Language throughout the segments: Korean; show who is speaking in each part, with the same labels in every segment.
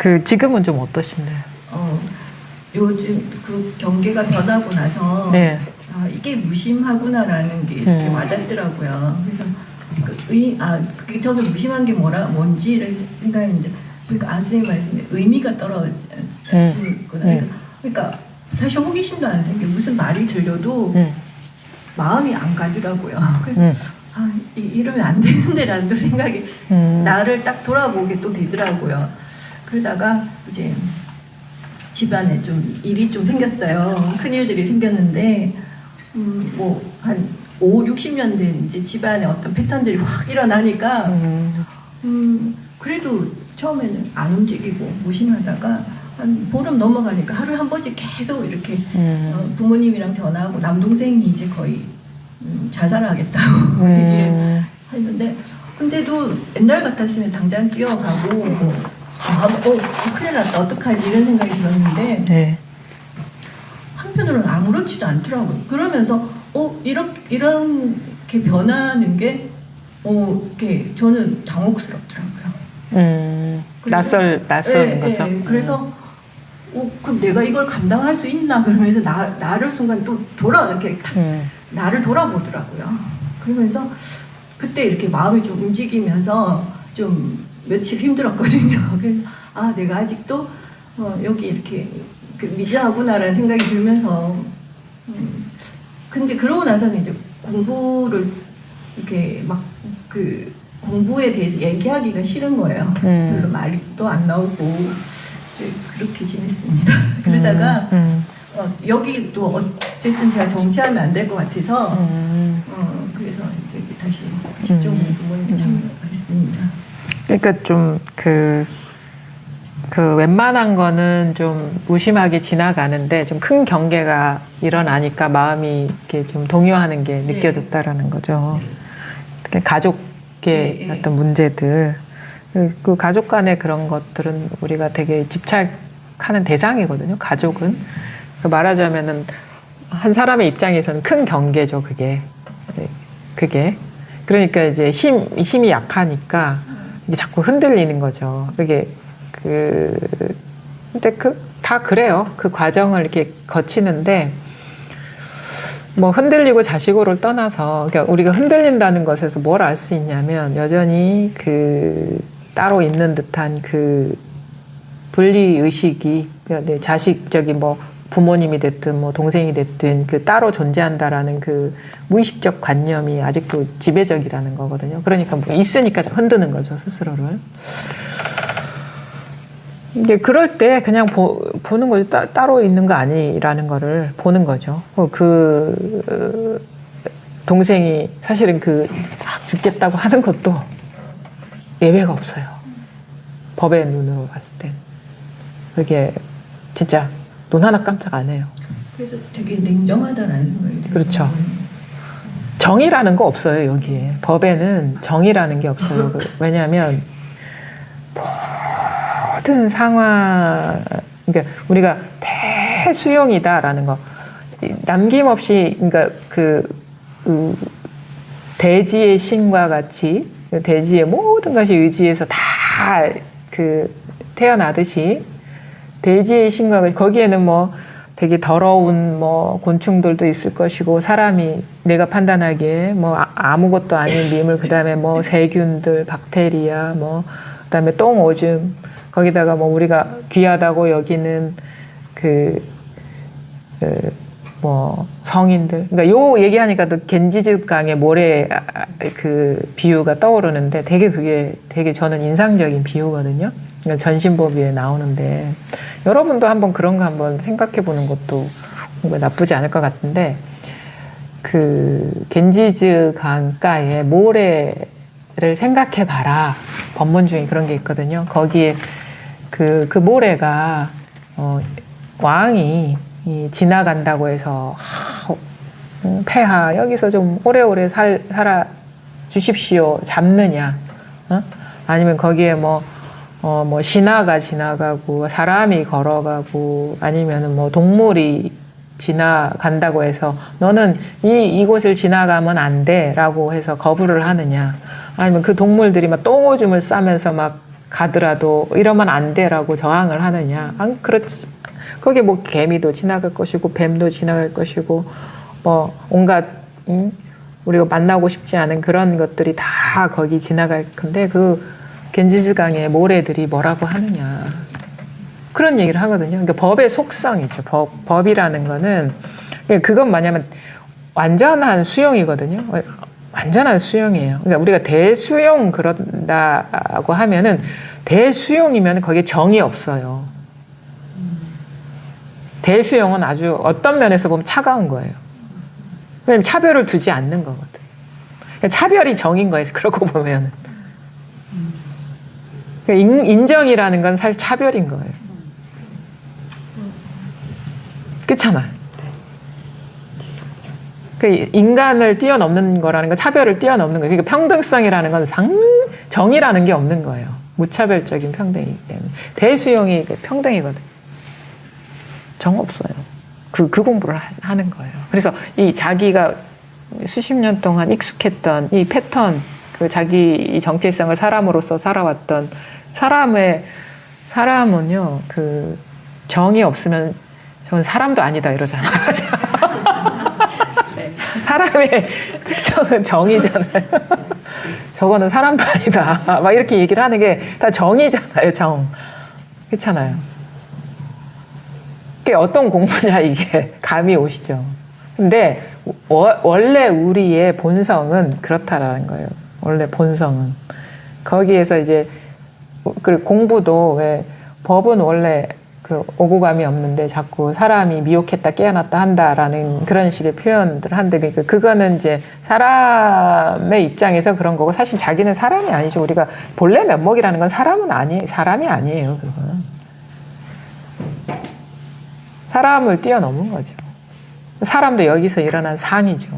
Speaker 1: 그 지금은 좀 어떠신데요?
Speaker 2: 요즘 그 경계가 변하고 나서
Speaker 1: 네.
Speaker 2: 아, 이게 무심하구나라는 게 이렇게 와닿더라고요. 그래서 그게 저는 무심한 게 뭔지를 생각했는데, 그러니까 선생님 말씀에 의미가 떨어지구나. 그러니까 사실 호기심도 안 생겨. 무슨 말이 들려도 마음이 안 가더라고요. 그래서 이러면 안 되는데라는 또 생각이 나를 딱 돌아보게 또 되더라고요. 그러다가 이제 집안에 좀 일이 좀 생겼어요. 큰일들이 생겼는데 뭐 한 5, 60년 된 이제 집안에 어떤 패턴들이 확 일어나니까 그래도 처음에는 안 움직이고 무심하다가 한 보름 넘어가니까 하루에 한 번씩 계속 이렇게 부모님이랑 전화하고 남동생이 이제 거의 자살하겠다고 얘기를 했는데, 근데도 옛날 같았으면 당장 뛰어가고 큰일 났다 어떡하지 이런 생각이 들었는데
Speaker 1: 네.
Speaker 2: 한편으로는 아무렇지도 않더라고요. 그러면서 이렇게 변하는 게 이렇게 저는 당혹스럽더라고요.
Speaker 1: 낯설은 거죠.
Speaker 2: 네. 그래서 그럼 내가 이걸 감당할 수 있나 그러면서 나를 순간 또 이렇게 나를 돌아보더라고요. 그러면서 그때 이렇게 마음이 좀 움직이면서 좀 며칠 힘들었거든요. 그래서 내가 아직도 여기 이렇게 미진하구나라는 생각이 들면서 근데 그러고 나서는 이제 공부를 이렇게 막 공부에 대해서 얘기하기가 싫은 거예요. 별로 말도 안 나오고 이제 그렇게 지냈습니다. 그러다가 여기도 어쨌든 제가 정치하면 안 될 것 같아서 그래서 이제 다시 직접 공부에 참여했습니다.
Speaker 1: 그러니까 좀 그 웬만한 거는 좀 무심하게 지나가는데 좀 큰 경계가 일어나니까 마음이 이렇게 좀 동요하는 게 느껴졌다라는 거죠. 특히 가족의 어떤 문제들, 그 가족 간의 그런 것들은 우리가 되게 집착하는 대상이거든요. 가족은 말하자면은 한 사람의 입장에서는 큰 경계죠. 그게 그러니까 이제 힘이 약하니까 이게 자꾸 흔들리는 거죠. 그게 근데 다 그래요. 그 과정을 이렇게 거치는데, 뭐 흔들리고 자식으로를 떠나서, 그러니까 우리가 흔들린다는 것에서 뭘 알 수 있냐면, 여전히 따로 있는 듯한 분리의식이, 그러니까 자식적이 뭐 부모님이 됐든 뭐 동생이 됐든 따로 존재한다라는 무의식적 관념이 아직도 지배적이라는 거거든요. 그러니까 뭐 있으니까 흔드는 거죠, 스스로를. 이제 그럴 때 그냥 보는 거죠. 따로 있는 거 아니라는 거를 보는 거죠. 동생이 사실은 죽겠다고 하는 것도 예외가 없어요. 법의 눈으로 봤을 땐. 그게 진짜 눈 하나 깜짝 안 해요.
Speaker 2: 그래서 되게 냉정하다라는 생각이 들어요.
Speaker 1: 그렇죠. 정의라는 거 없어요, 여기에. 법에는 정의라는 게 없어요. 왜냐하면 모든 상황, 그러니까 우리가 대수용이다라는 거, 남김없이, 그러니까 대지의 신과 같이 대지의 모든 것이 의지에서 다 태어나듯이 대지의 신과 같이 거기에는 뭐 되게 더러운 뭐 곤충들도 있을 것이고, 사람이 내가 판단하기에 뭐 아무것도 아닌 미물, 그 다음에 뭐 세균들, 박테리아, 뭐 그다음에 똥 오줌, 거기다가 뭐 우리가 귀하다고 여기는 뭐 성인들, 그러니까 요 얘기하니까 또 겐지즈강의 모래 비유가 떠오르는데, 그게 되게 저는 인상적인 비유거든요. 그러니까 전신보비에 나오는데, 여러분도 한번 그런 거 한번 생각해 보는 것도 나쁘지 않을 것 같은데, 겐지즈 강가의 모래를 생각해 봐라. 법문 중에 그런 게 있거든요. 거기에 그 모래가 왕이 지나간다고 해서 폐하 여기서 좀 오래오래 살아 주십시오 잡느냐, 아니면 거기에 뭐 신하가 지나가고 사람이 걸어가고 아니면은 뭐 동물이 지나간다고 해서 너는 이곳을 지나가면 안 돼라고 해서 거부를 하느냐, 아니면 그 동물들이 막 똥오줌을 싸면서 막 가더라도 이러면 안 돼라고 저항을 하느냐? 안 그렇지. 거기 뭐 개미도 지나갈 것이고 뱀도 지나갈 것이고 뭐 온갖 우리가 만나고 싶지 않은 그런 것들이 다 거기 지나갈 건데 그 겐지스강의 모래들이 뭐라고 하느냐 그런 얘기를 하거든요. 그러니까 법의 속성이죠. 법이라는 거는 그건 뭐냐면 완전한 수용이거든요. 완전한 수용이에요. 그러니까 우리가 대수용 그런다고 하면은 대수용이면 거기에 정이 없어요. 대수용은 아주 어떤 면에서 보면 차가운 거예요. 왜냐면 차별을 두지 않는 거거든. 차별이 정인 거예요. 그러고 보면 인정이라는 건 사실 차별인 거예요. 그렇잖아요. 그 인간을 뛰어넘는 거라는 건 차별을 뛰어넘는 거예요. 그러니까 평등성이라는 건 정이라는 게 없는 거예요. 무차별적인 평등이기 때문에 대수용이 평등이거든. 정 없어요. 그 공부를 하는 거예요. 그래서 이 자기가 수십 년 동안 익숙했던 이 패턴, 그 자기 정체성을 사람으로서 살아왔던 사람은요, 그 정이 없으면 저는 사람도 아니다 이러잖아요. 사람의 특성은 정이잖아요. 저거는 사람도 아니다. 막 이렇게 얘기를 하는 게 다 정이잖아요, 정. 그렇잖아요. 그게 어떤 공부냐, 이게. 감이 오시죠. 근데 원래 우리의 본성은 그렇다라는 거예요. 원래 본성은. 거기에서 이제, 그리고 공부도 왜, 법은 원래 그 오고감이 없는데 자꾸 사람이 미혹했다 깨어났다 한다라는 그런 식의 표현들을 한데, 그러니까 그거는 이제 사람의 입장에서 그런 거고, 사실 자기는 사람이 아니죠. 우리가 본래 면목이라는 건 사람이 아니에요, 그거는. 사람을 뛰어넘은 거죠. 사람도 여기서 일어난 상이죠.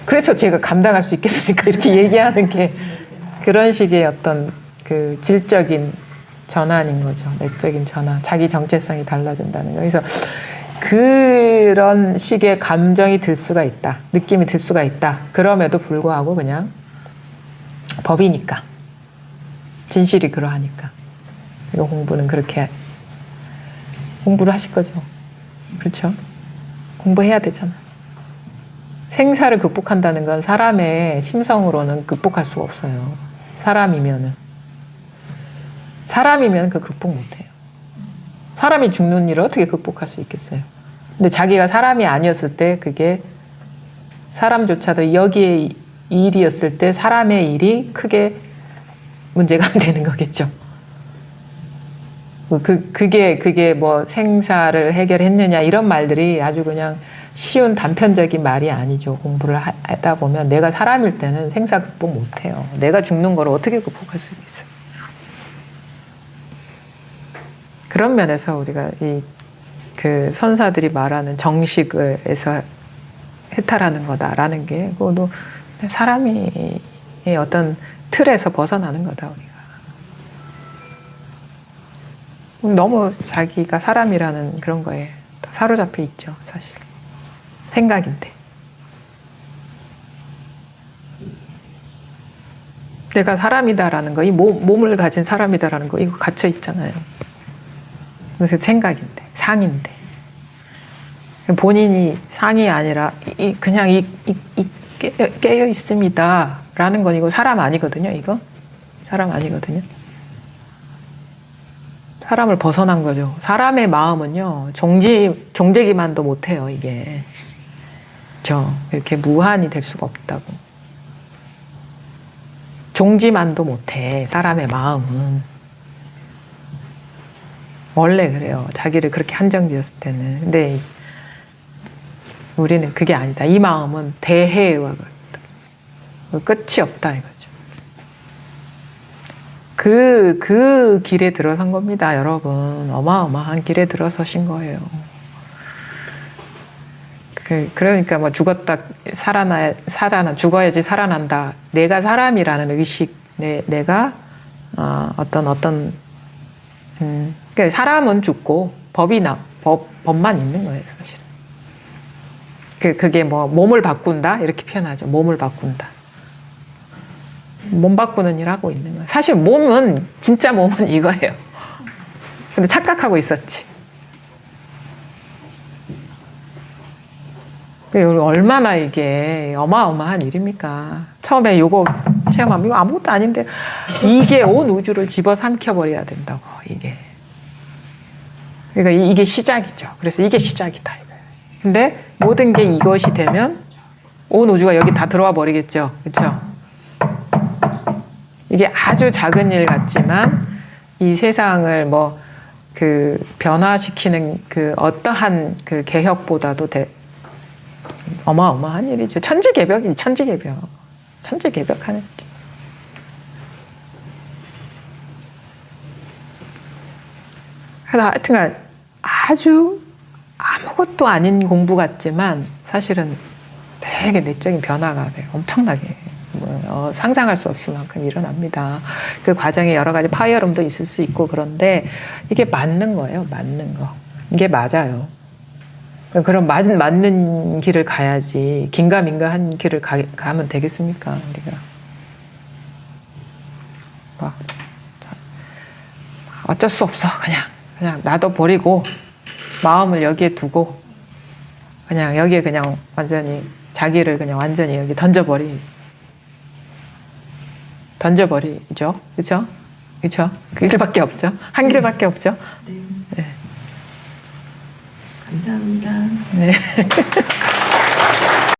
Speaker 1: 그래서 제가 감당할 수 있겠습니까? 이렇게 얘기하는 게 그런 식의 어떤 그 질적인 전환인 거죠. 내적인 전환. 자기 정체성이 달라진다는 거. 그래서 그런 식의 감정이 들 수가 있다. 느낌이 들 수가 있다. 그럼에도 불구하고 그냥 법이니까. 진실이 그러하니까. 이거 공부는 그렇게 공부를 하실 거죠. 그렇죠? 공부해야 되잖아. 생사를 극복한다는 건 사람의 심성으로는 극복할 수가 없어요. 사람이면 그 극복 못해요. 사람이 죽는 일을 어떻게 극복할 수 있겠어요? 근데 자기가 사람이 아니었을 때 그게 사람조차도 여기에 일이었을 때 사람의 일이 크게 문제가 안 되는 거겠죠. 그게 뭐 생사를 해결했느냐 이런 말들이 아주 그냥 쉬운 단편적인 말이 아니죠. 공부를 하다 보면 내가 사람일 때는 생사 극복 못해요. 내가 죽는 걸 어떻게 극복할 수 있겠어요? 그런 면에서 우리가 그 선사들이 말하는 정식에서 해탈하는 거다라는 게 그것도 사람이 어떤 틀에서 벗어나는 거다 우리가. 너무 자기가 사람이라는 그런 거에 사로잡혀 있죠, 사실. 생각인데. 내가 사람이다라는 거, 이 몸을 가진 사람이다라는 거, 이거 갇혀 있잖아요. 그래서 생각인데, 상인데. 본인이 상이 아니라, 그냥 깨어 있습니다. 라는 건 이거 사람 아니거든요, 이거. 사람 아니거든요. 사람을 벗어난 거죠. 사람의 마음은요, 종재기만도 못해요, 이게. 이렇게 무한이 될 수가 없다고. 종지만도 못해, 사람의 마음은. 원래 그래요. 자기를 그렇게 한정지었을 때는. 근데 우리는 그게 아니다. 이 마음은 대해와 끝이 없다, 이거죠. 그 길에 들어선 겁니다, 여러분. 어마어마한 길에 들어서신 거예요. 그러니까 뭐 죽었다, 죽어야지 살아난다. 내가 사람이라는 의식, 내가, 그러니까 사람은 죽고, 법만 있는 거예요, 사실은. 그게 뭐, 몸을 바꾼다? 이렇게 표현하죠. 몸을 바꾼다. 몸 바꾸는 일 하고 있는 거야. 사실 몸은 진짜 몸은 이거예요. 근데 착각하고 있었지. 얼마나 이게 어마어마한 일입니까? 처음에 요거 체험하면 이거 아무것도 아닌데 이게 온 우주를 집어삼켜 버려야 된다고 이게. 그러니까 이게 시작이죠. 그래서 이게 시작이다. 근데 모든 게 이것이 되면 온 우주가 여기 다 들어와 버리겠죠. 그렇죠? 이게 아주 작은 일 같지만 이 세상을 뭐 그 변화시키는 그 어떠한 그 개혁보다도 어마어마한 일이죠. 천지개벽이 천지개벽. 천지개벽하는 거죠. 그래서 하여튼간 아주 아무것도 아닌 공부 같지만 사실은 되게 내적인 변화가 돼요. 엄청나게. 상상할 수 없을 만큼 일어납니다. 그 과정에 여러 가지 파열음도 있을 수 있고 그런데 이게 맞는 거예요. 맞는 거. 이게 맞아요. 그럼 맞는 길을 가야지 긴가민가한 길을 가면 되겠습니까? 우리가. 어쩔 수 없어. 그냥 놔둬버리고 마음을 여기에 두고 그냥 여기에 그냥 완전히 자기를 그냥 완전히 여기 던져버리죠. 그렇죠? 그렇죠? 그 길밖에 없죠. 한 길밖에 없죠.
Speaker 2: 네.
Speaker 1: 네.
Speaker 2: 감사합니다.
Speaker 1: 네.